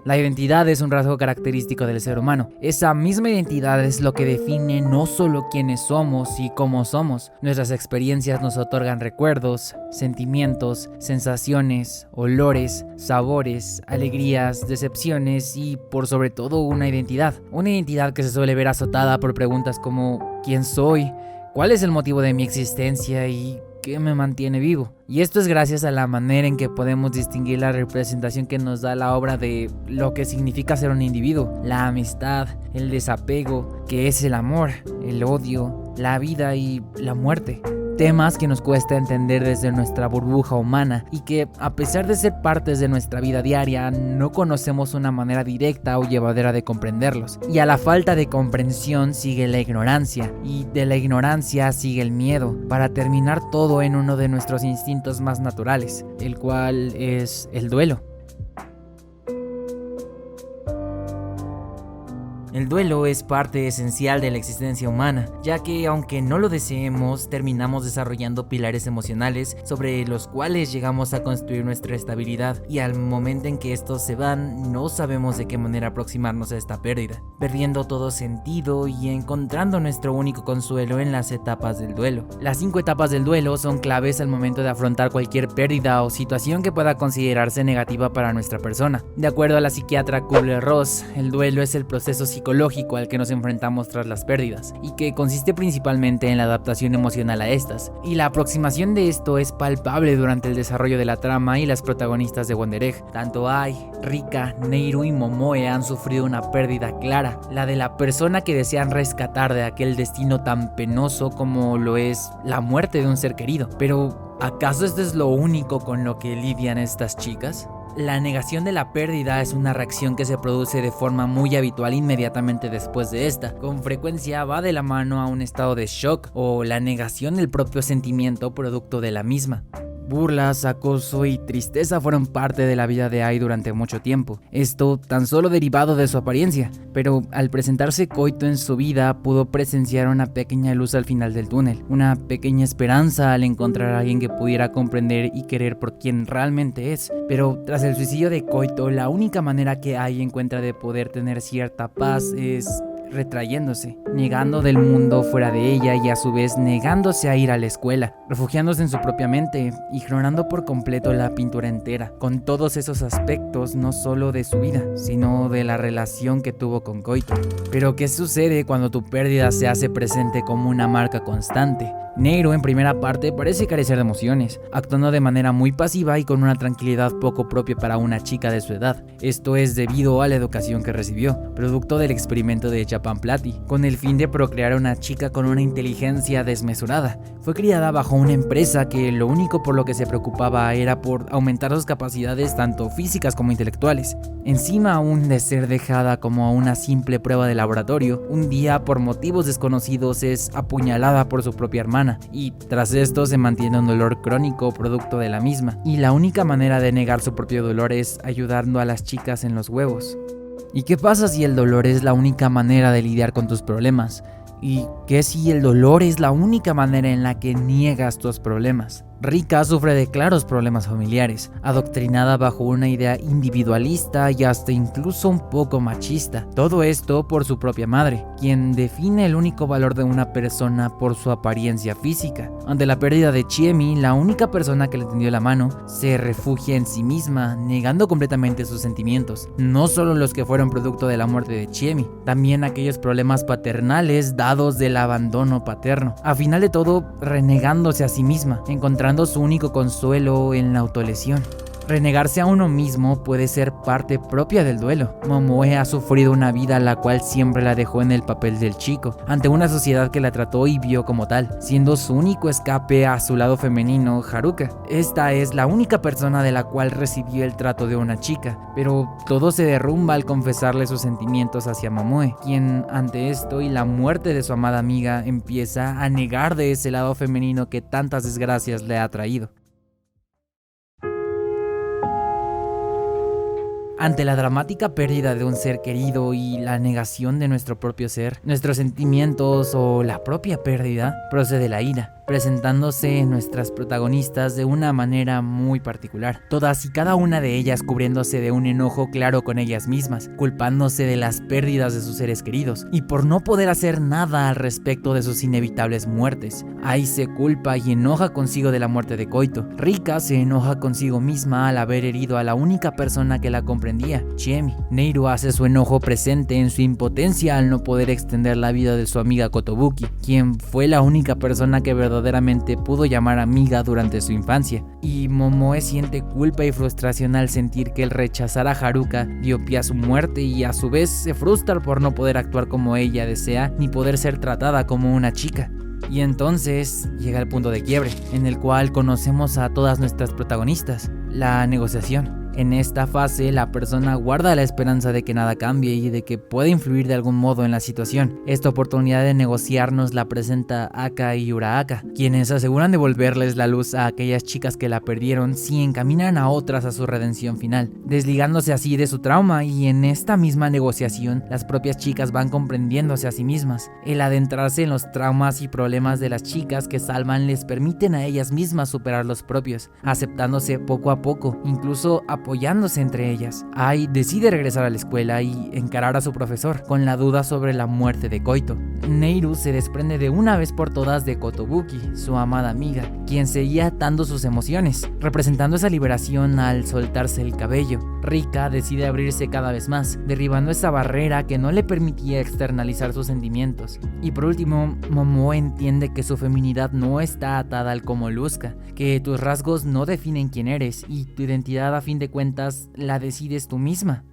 La identidad es un rasgo característico del ser humano. Esa misma identidad es lo que define no solo quiénes somos y cómo somos. Nuestras experiencias nos otorgan recuerdos, sentimientos, sensaciones, olores, sabores, alegrías, decepciones y por sobre todo una identidad. Una identidad que se suele ver azotada por preguntas como ¿quién soy? ¿Cuál es el motivo de mi existencia? ¿Y qué me mantiene vivo? Y esto es gracias a la manera en que podemos distinguir la representación que nos da la obra de lo que significa ser un individuo, la amistad, el desapego, que es el amor, el odio, la vida y la muerte. Temas que nos cuesta entender desde nuestra burbuja humana y que, a pesar de ser partes de nuestra vida diaria, no conocemos una manera directa o llevadera de comprenderlos. Y a la falta de comprensión sigue la ignorancia, y de la ignorancia sigue el miedo, para terminar todo en uno de nuestros instintos más naturales, el cual es el duelo. El duelo es parte esencial de la existencia humana, ya que aunque no lo deseemos, terminamos desarrollando pilares emocionales sobre los cuales llegamos a construir nuestra estabilidad, y al momento en que estos se van, no sabemos de qué manera aproximarnos a esta pérdida, perdiendo todo sentido y encontrando nuestro único consuelo en las etapas del duelo. Las 5 etapas del duelo son claves al momento de afrontar cualquier pérdida o situación que pueda considerarse negativa para nuestra persona. De acuerdo a la psiquiatra Kubler-Ross, el duelo es el proceso psicológico al que nos enfrentamos tras las pérdidas, y que consiste principalmente en la adaptación emocional a estas, y la aproximación de esto es palpable durante el desarrollo de la trama y las protagonistas de Wonder Egg. Tanto Ai, Rika, Neiru y Momoe han sufrido una pérdida clara, la de la persona que desean rescatar de aquel destino tan penoso como lo es la muerte de un ser querido. Pero, ¿acaso esto es lo único con lo que lidian estas chicas? La negación de la pérdida es una reacción que se produce de forma muy habitual inmediatamente después de esta. Con frecuencia va de la mano a un estado de shock o la negación del propio sentimiento producto de la misma. Burlas, acoso y tristeza fueron parte de la vida de Ai durante mucho tiempo, esto tan solo derivado de su apariencia, pero al presentarse Koito en su vida pudo presenciar una pequeña luz al final del túnel, una pequeña esperanza al encontrar a alguien que pudiera comprender y querer por quien realmente es. Pero tras el suicidio de Koito, la única manera que Ai encuentra de poder tener cierta paz es retrayéndose, negando del mundo fuera de ella y a su vez negándose a ir a la escuela, refugiándose en su propia mente, ignorando por completo la pintura entera, con todos esos aspectos no solo de su vida, sino de la relación que tuvo con Koito. Pero ¿qué sucede cuando tu pérdida se hace presente como una marca constante? Neiru en primera parte parece carecer de emociones, actuando de manera muy pasiva y con una tranquilidad poco propia para una chica de su edad. Esto es debido a la educación que recibió, producto del experimento de Japan Plati, con el fin de procrear a una chica con una inteligencia desmesurada. Fue criada bajo una empresa que lo único por lo que se preocupaba era por aumentar sus capacidades tanto físicas como intelectuales. Encima aún de ser dejada como una simple prueba de laboratorio, un día por motivos desconocidos es apuñalada por su propia hermana, y tras esto se mantiene un dolor crónico producto de la misma, y la única manera de negar su propio dolor es ayudando a las chicas en los huevos. ¿Y qué pasa si el dolor es la única manera de lidiar con tus problemas? ¿Y qué si el dolor es la única manera en la que niegas tus problemas? Rika sufre de claros problemas familiares, adoctrinada bajo una idea individualista y hasta incluso un poco machista. Todo esto por su propia madre, quien define el único valor de una persona por su apariencia física. Ante la pérdida de Chiemi, la única persona que le tendió la mano se refugia en sí misma, negando completamente sus sentimientos. No solo los que fueron producto de la muerte de Chiemi, también aquellos problemas paternales dados del abandono paterno. A final de todo, renegándose a sí misma, encontrando su único consuelo en la autolesión. Renegarse a uno mismo puede ser parte propia del duelo. Momoe ha sufrido una vida la cual siempre la dejó en el papel del chico, ante una sociedad que la trató y vio como tal, siendo su único escape a su lado femenino Haruka. Esta es la única persona de la cual recibió el trato de una chica, pero todo se derrumba al confesarle sus sentimientos hacia Momoe, quien ante esto y la muerte de su amada amiga empieza a negar de ese lado femenino que tantas desgracias le ha traído. Ante la dramática pérdida de un ser querido y la negación de nuestro propio ser, nuestros sentimientos o la propia pérdida, procede la ira. presentándose en nuestras protagonistas de una manera muy particular, todas y cada una de ellas cubriéndose de un enojo claro con ellas mismas, culpándose de las pérdidas de sus seres queridos y por no poder hacer nada al respecto de sus inevitables muertes. Ai se culpa y enoja consigo de la muerte de Koito. Rika se enoja consigo misma al haber herido a la única persona que la comprendía, Chiemi. Neiru hace su enojo presente en su impotencia al no poder extender la vida de su amiga Kotobuki, quien fue la única persona que verdaderamente pudo llamar amiga durante su infancia. Y Momoe siente culpa y frustración al sentir que el rechazar a Haruka dio pie a su muerte y a su vez se frustra por no poder actuar como ella desea ni poder ser tratada como una chica. Y entonces llega el punto de quiebre, en el cual conocemos a todas nuestras protagonistas, la negociación. En esta fase, la persona guarda la esperanza de que nada cambie y de que pueda influir de algún modo en la situación. Esta oportunidad de negociar nos la presenta Aka y Uraaka, quienes aseguran devolverles la luz a aquellas chicas que la perdieron si encaminan a otras a su redención final, desligándose así de su trauma. Y en esta misma negociación, las propias chicas van comprendiéndose a sí mismas. El adentrarse en los traumas y problemas de las chicas que salvan les permiten a ellas mismas superar los propios, aceptándose poco a poco, incluso apoyándose entre ellas. Ai decide regresar a la escuela y encarar a su profesor con la duda sobre la muerte de Koito. Neiru se desprende de una vez por todas de Kotobuki, su amada amiga, quien seguía atando sus emociones, representando esa liberación al soltarse el cabello. Rika decide abrirse cada vez más, derribando esa barrera que no le permitía externalizar sus sentimientos. Y por último, Momoe entiende que su feminidad no está atada al cómo luzca, que tus rasgos no definen quién eres y tu identidad a fin de cuentas la decides tú misma.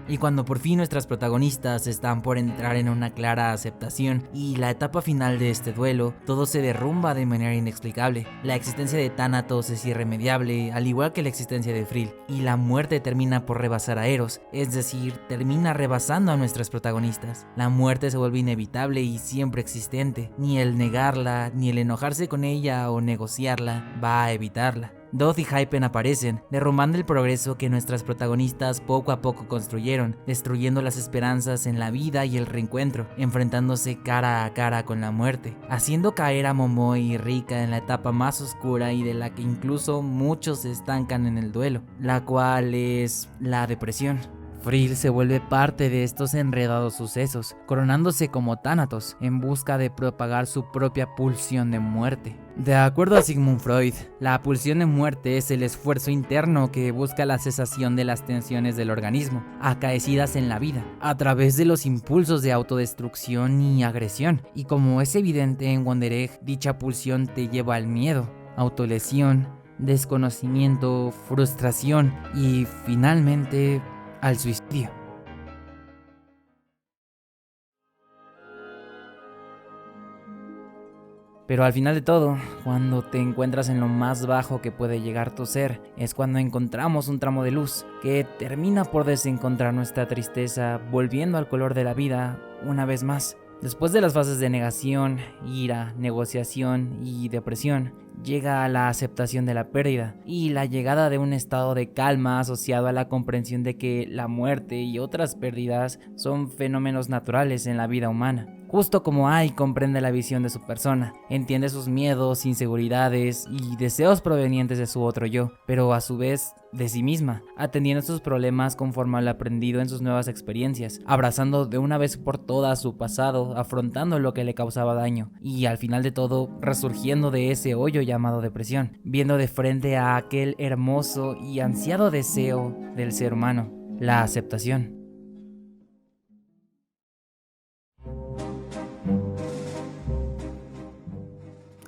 Y cuando por fin nuestras protagonistas están por entrar en una clara aceptación y la etapa final de este duelo, todo se derrumba de manera inexplicable. La existencia de Thanatos es irremediable, al igual que la existencia de Frill, y la muerte termina por rebasar a Eros, es decir, termina rebasando a nuestras protagonistas. La muerte se vuelve inevitable y siempre existente, ni el negarla, ni el enojarse con ella o negociarla va a evitarla. Doth y Hypen aparecen, derrumbando el progreso que nuestras protagonistas poco a poco construyeron, destruyendo las esperanzas en la vida y el reencuentro, enfrentándose cara a cara con la muerte, haciendo caer a Momoe y Rika en la etapa más oscura y de la que incluso muchos se estancan en el duelo, la cual es la depresión. Frill se vuelve parte de estos enredados sucesos, coronándose como Thanatos en busca de propagar su propia pulsión de muerte. De acuerdo a Sigmund Freud, la pulsión de muerte es el esfuerzo interno que busca la cesación de las tensiones del organismo, acaecidas en la vida, a través de los impulsos de autodestrucción y agresión. Y como es evidente en Wonder Egg, dicha pulsión te lleva al miedo, autolesión, desconocimiento, frustración y finalmente al suicidio. Pero al final de todo, cuando te encuentras en lo más bajo que puede llegar tu ser, es cuando encontramos un tramo de luz que termina por desencontrar nuestra tristeza, volviendo al color de la vida una vez más. Después de las fases de negación, ira, negociación y depresión, llega la aceptación de la pérdida y la llegada de un estado de calma asociado a la comprensión de que la muerte y otras pérdidas son fenómenos naturales en la vida humana. Justo como Ai comprende la visión de su persona, entiende sus miedos, inseguridades y deseos provenientes de su otro yo, pero a su vez de sí misma, atendiendo sus problemas conforme a lo aprendido en sus nuevas experiencias, abrazando de una vez por todas su pasado, afrontando lo que le causaba daño y al final de todo resurgiendo de ese hoyo llamado depresión, viendo de frente a aquel hermoso y ansiado deseo del ser humano, la aceptación.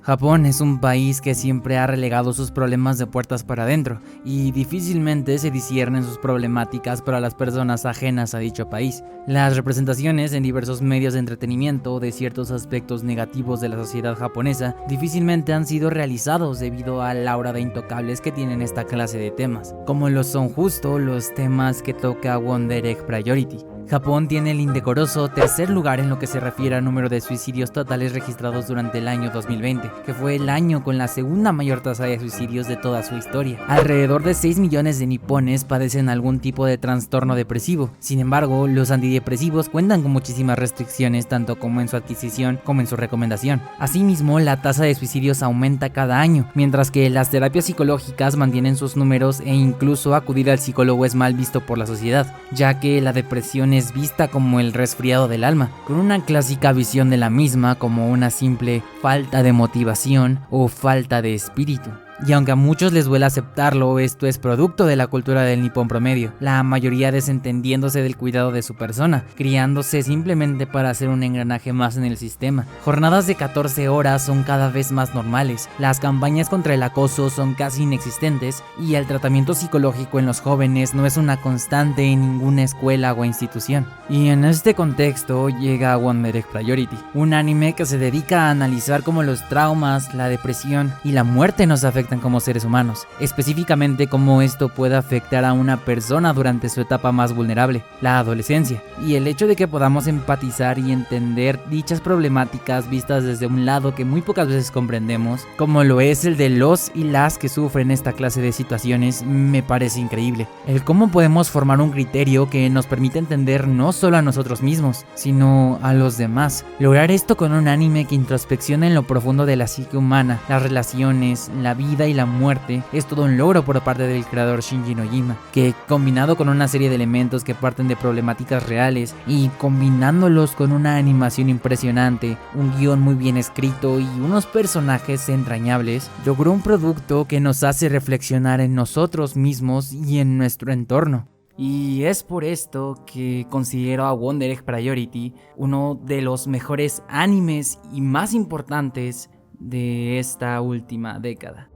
Japón es un país que siempre ha relegado sus problemas de puertas para adentro y difícilmente se disciernen sus problemáticas para las personas ajenas a dicho país. Las representaciones en diversos medios de entretenimiento de ciertos aspectos negativos de la sociedad japonesa difícilmente han sido realizados debido al aura de intocables que tienen esta clase de temas, como lo son justo los temas que toca Wonder Egg Priority. Japón tiene el indecoroso tercer lugar en lo que se refiere al número de suicidios totales registrados durante el año 2020, que fue el año con la segunda mayor tasa de suicidios de toda su historia. Alrededor de 6 millones de nipones padecen algún tipo de trastorno depresivo. Sin embargo, los antidepresivos cuentan con muchísimas restricciones, tanto como en su adquisición como en su recomendación. Asimismo, la tasa de suicidios aumenta cada año, mientras que las terapias psicológicas mantienen sus números e incluso acudir al psicólogo es mal visto por la sociedad, ya que la depresión es vista como el resfriado del alma, con una clásica visión de la misma como una simple falta de motivación o falta de espíritu. Y aunque a muchos les duele aceptarlo, esto es producto de la cultura del nipón promedio, la mayoría desentendiéndose del cuidado de su persona, criándose simplemente para hacer un engranaje más en el sistema. Jornadas de 14 horas son cada vez más normales, las campañas contra el acoso son casi inexistentes y el tratamiento psicológico en los jóvenes no es una constante en ninguna escuela o institución. Y en este contexto llega One Direct Priority, un anime que se dedica a analizar cómo los traumas, la depresión y la muerte nos afectan como seres humanos, específicamente cómo esto puede afectar a una persona durante su etapa más vulnerable, la adolescencia, y el hecho de que podamos empatizar y entender dichas problemáticas vistas desde un lado que muy pocas veces comprendemos, como lo es el de los y las que sufren esta clase de situaciones, me parece increíble. El cómo podemos formar un criterio que nos permite entender no solo a nosotros mismos, sino a los demás. Lograr esto con un anime que introspecciona en lo profundo de la psique humana, las relaciones, la vida y la muerte, es todo un logro por parte del creador Shinji Nojima, que combinado con una serie de elementos que parten de problemáticas reales y combinándolos con una animación impresionante, un guión muy bien escrito y unos personajes entrañables, logró un producto que nos hace reflexionar en nosotros mismos y en nuestro entorno. Y es por esto que considero a One Direct Priority uno de los mejores animes y más importantes de esta última década.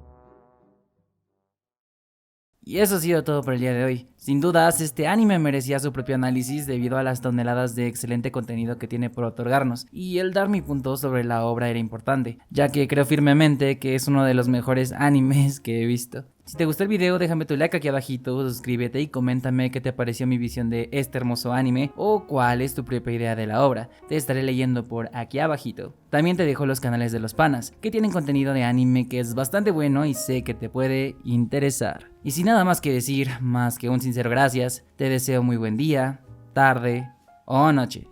Y eso ha sido todo por el día de hoy. Sin dudas, este anime merecía su propio análisis debido a las toneladas de excelente contenido que tiene por otorgarnos, y el dar mi punto sobre la obra era importante, ya que creo firmemente que es uno de los mejores animes que he visto. Si te gustó el video, déjame tu like aquí abajito, suscríbete y coméntame qué te pareció mi visión de este hermoso anime o cuál es tu propia idea de la obra. Te estaré leyendo por aquí abajito. También te dejo los canales de los panas, que tienen contenido de anime que es bastante bueno y sé que te puede interesar. Y sin nada más que decir, más que un sincero gracias, te deseo muy buen día, tarde o noche.